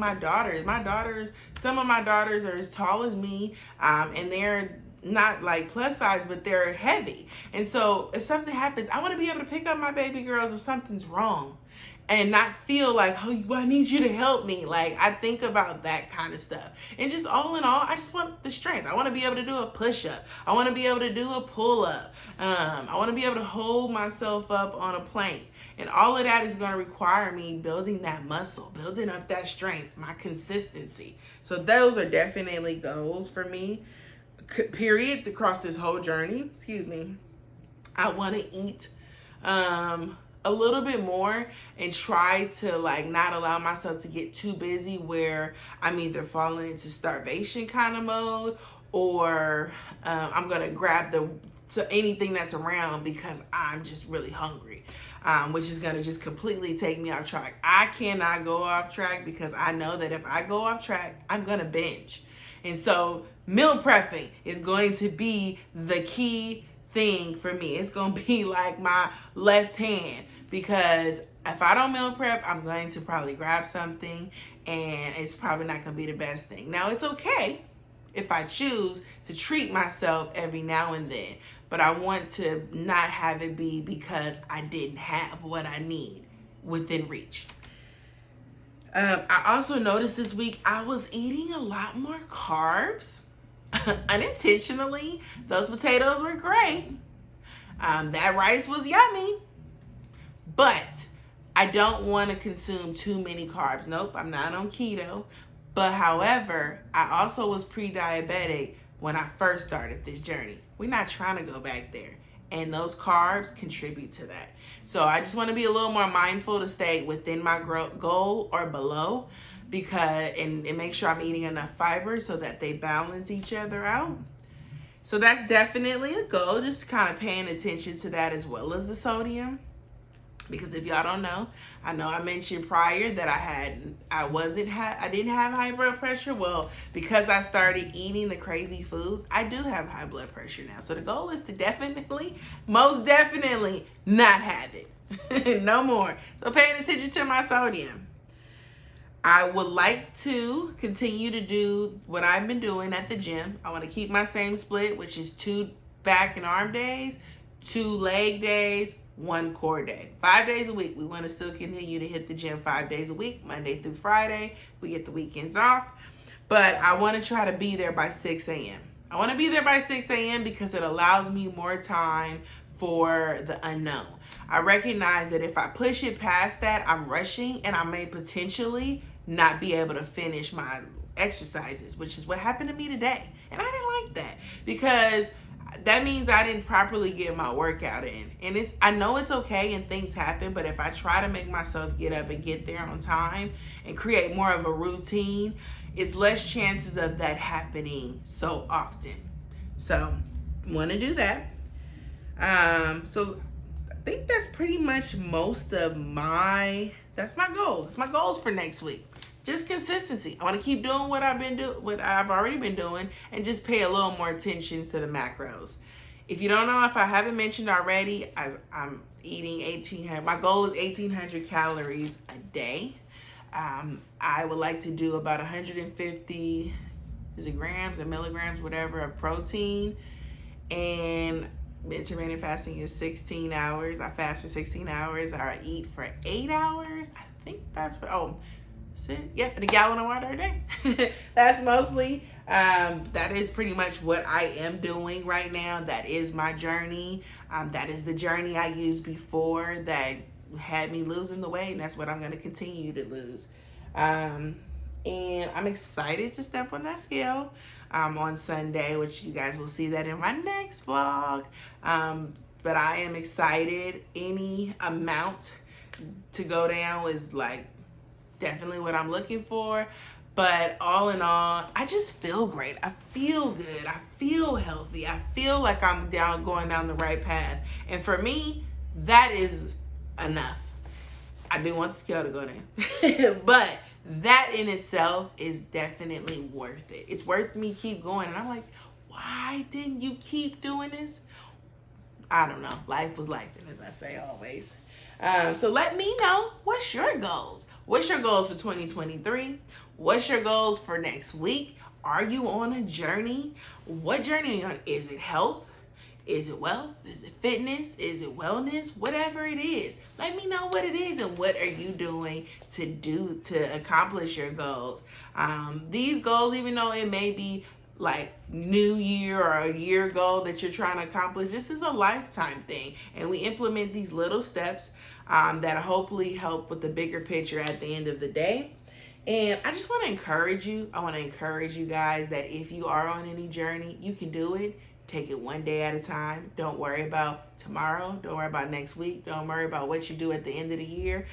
some of my daughters are as tall as me, and they're not like plus size, but they're heavy. And so if something happens, I want to be able to pick up my baby girls if something's wrong and not feel like, oh, I need you to help me. Like, I think about that kind of stuff. And just all in all, I just want the strength. I want to be able to do a push-up. I want to be able to do a pull-up. I want to be able to hold myself up on a plank. And all of that is going to require me building that muscle, building up that strength, my consistency. So those are definitely goals for me, period, across this whole journey. Excuse me. I want to eat a little bit more and try to like not allow myself to get too busy where I'm either falling into starvation kind of mode, or I'm going to grab anything that's around because I'm just really hungry. Which is going to just completely take me off track. I cannot go off track because I know that if I go off track, I'm going to binge. And so meal prepping is going to be the key thing for me. It's going to be like my left hand, because if I don't meal prep, I'm going to probably grab something and it's probably not going to be the best thing. Now, it's okay if I choose to treat myself every now and then, but I want to not have it be because I didn't have what I need within reach. I also noticed this week I was eating a lot more carbs unintentionally. Those potatoes were great. That rice was yummy, but I don't want to consume too many carbs. Nope, I'm not on keto. But however, I also was pre-diabetic when I first started this journey. We're not trying to go back there. And those carbs contribute to that. So I just want to be a little more mindful to stay within my goal or below, and make sure I'm eating enough fiber so that they balance each other out. So that's definitely a goal, just kind of paying attention to that as well as the sodium. Because if y'all don't know, I know I mentioned prior that I didn't have high blood pressure. Well, because I started eating the crazy foods, I do have high blood pressure now. So the goal is to most definitely not have it. No more. So paying attention to my sodium. I would like to continue to do what I've been doing at the gym. I want to keep my same split, which is 2 back and arm days, 2 leg days, 1 core day. 5 days a week. We want to still continue to hit the gym 5 days a week, Monday through Friday. We get the weekends off. But I want to try to be there by 6 a.m. I want to be there by 6 a.m. because it allows me more time for the unknown. I recognize that if I push it past that, I'm rushing and I may potentially not be able to finish my exercises, which is what happened to me today. And I didn't like that because that means I didn't properly get my workout in. And I know it's okay and things happen, but if I try to make myself get up and get there on time and create more of a routine, it's less chances of that happening so often. So want to do that. So I think that's pretty much most of that's my goals. It's my goals for next week. Just consistency. I want to keep doing what I've already been doing, and just pay a little more attention to the macros. If you don't know, if I haven't mentioned already, I'm eating 1,800. My goal is 1,800 calories a day. I would like to do about 150, grams or milligrams, whatever, of protein. And intermittent fasting is 16 hours. I fast for 16 hours. I eat for 8 hours. I think that's and a gallon of water a day. That's mostly, that is pretty much what I am doing right now. That is my journey. That is the journey I used before that had me losing the weight, and that's what I'm going to continue to lose. And I'm excited to step on that scale on Sunday, which you guys will see that in my next vlog. But I am excited. Any amount to go down was like definitely what I'm looking for. But all in all, I just feel great. I feel good. I feel healthy. I feel like I'm going down the right path. And for me, that is enough. I do want the scale to go down. But that in itself is definitely worth it. It's worth me keep going. And I'm like, why didn't you keep doing this? I don't know. Life was life, as I say always. So let me know, what's your goals? What's your goals for 2023? What's your goals for next week? Are you on a journey? What journey are you on? Is it health? Is it wealth? Is it fitness? Is it wellness? Whatever it is, let me know what it is and what are you doing to accomplish your goals. These goals, even though it may be like new year or a year goal that you're trying to accomplish, this is a lifetime thing, and we implement these little steps that hopefully help with the bigger picture at the end of the day. And I just want to encourage you. I want to encourage you guys that if you are on any journey, you can do it. Take it one day at a time. Don't worry about tomorrow. Don't worry about next week. Don't worry about what you do at the end of the year.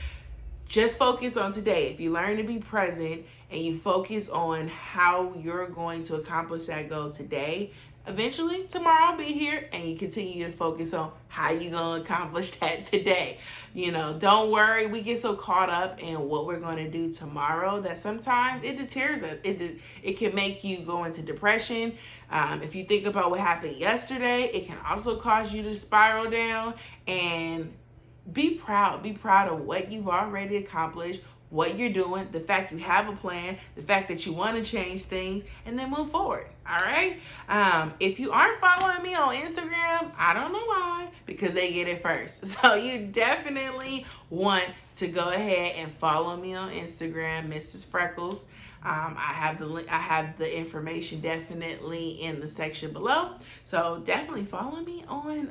Just focus on today. If you learn to be present and you focus on how you're going to accomplish that goal today, eventually tomorrow I'll be here and you continue to focus on how you're going to accomplish that today. You know, don't worry. We get so caught up in what we're going to do tomorrow that sometimes it deters us. It can make you go into depression. If you think about what happened yesterday, it can also cause you to spiral down. And be proud. Be proud of what you've already accomplished, what you're doing, the fact you have a plan, the fact that you want to change things, and then move forward. All right. If you aren't following me on Instagram, I don't know why, because they get it first. So you definitely want to go ahead and follow me on Instagram, Mrs. Freckles. I have the link, I have the information definitely in the section below. So definitely follow me on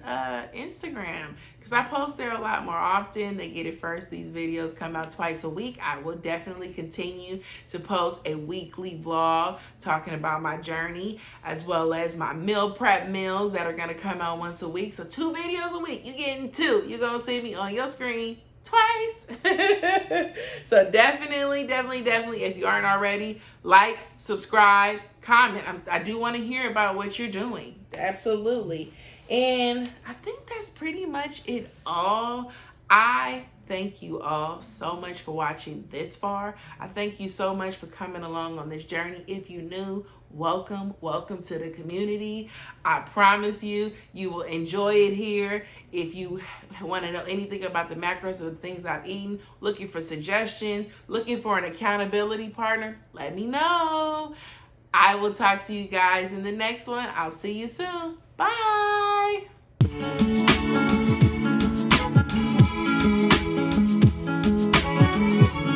Instagram, because I post there a lot more often. They get it first. These videos come out twice a week. I will definitely continue to post a weekly vlog talking about my journey, as well as my meal prep meals that are going to come out once a week. So 2 videos a week. You're getting 2. You're going to see me on your screen twice. So definitely, if you aren't already, like, subscribe, comment. I do want to hear about what you're doing. Absolutely. And I think that's pretty much it all. I thank you all so much for watching this far. I thank you so much for coming along on this journey. If you new, welcome to the community. I promise you will enjoy it here. If you want to know anything about the macros or the things I've eaten, looking for suggestions, looking for an accountability partner, let me know. I will talk to you guys in the next one. I'll see you soon. Bye.